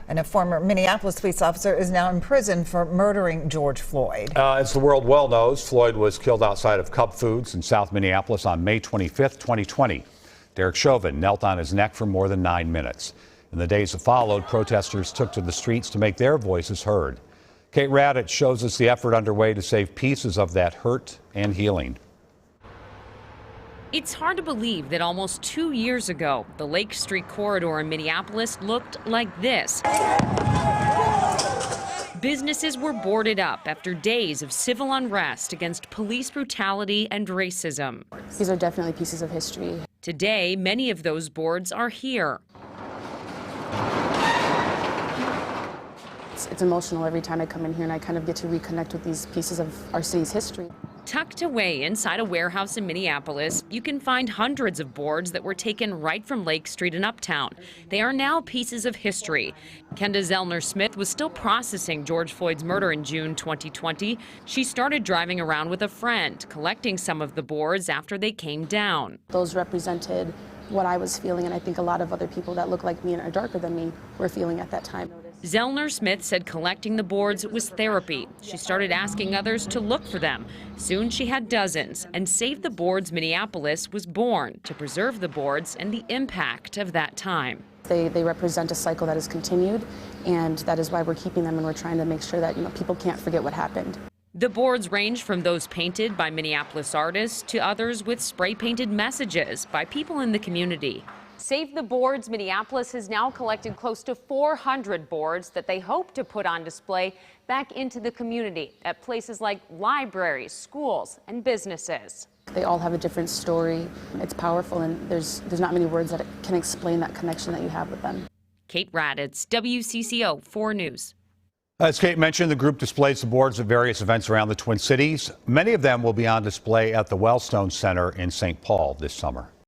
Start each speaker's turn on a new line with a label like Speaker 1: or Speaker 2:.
Speaker 1: And a former Minneapolis police officer is now in prison for murdering George Floyd.
Speaker 2: As the world well knows, Floyd was killed outside of Cub Foods in South Minneapolis on May 25th, 2020. Derek Chauvin knelt on his neck for more than 9 minutes. In the days that followed, protesters took to the streets to make their voices heard. Kate Radich shows us the effort underway to save pieces of that hurt and healing.
Speaker 3: It's hard to believe that almost 2 years ago, the Lake Street corridor in Minneapolis looked like this. Businesses were boarded up after days of civil unrest against police brutality and racism.
Speaker 4: These are definitely pieces of history.
Speaker 3: Today, many of those boards are here.
Speaker 4: It's emotional every time I come in here, and I kind of get to reconnect with these pieces of our city's history.
Speaker 3: Tucked away inside a warehouse in Minneapolis, you can find hundreds of boards that were taken right from Lake Street in Uptown. They are now pieces of history. Kenda Zellner-Smith was still processing George Floyd's murder in June 2020. She started driving around with a friend, collecting some of the boards after they came down.
Speaker 4: Those represented what I was feeling, and I think a lot of other people that look like me and are darker than me were feeling at that time.
Speaker 3: Zellner-Smith said collecting the boards was therapy. She started asking others to look for them. Soon she had dozens, and Save the Boards Minneapolis was born to preserve the boards and the impact of that time.
Speaker 4: They represent a cycle that has continued, and that is why we're keeping them, and we're trying to make sure that people can't forget what happened.
Speaker 3: The boards range from those painted by Minneapolis artists to others with spray-painted messages by people in the community. Save the Boards Minneapolis has now collected close to 400 boards that they hope to put on display back into the community at places like libraries, schools, and businesses.
Speaker 4: They all have a different story. It's powerful, and there's not many words that can explain that connection that you have with them.
Speaker 3: Kate Radich, WCCO 4 News.
Speaker 2: As Kate mentioned, the group displays the boards at various events around the Twin Cities. Many of them will be on display at the Wellstone Center in St. Paul this summer.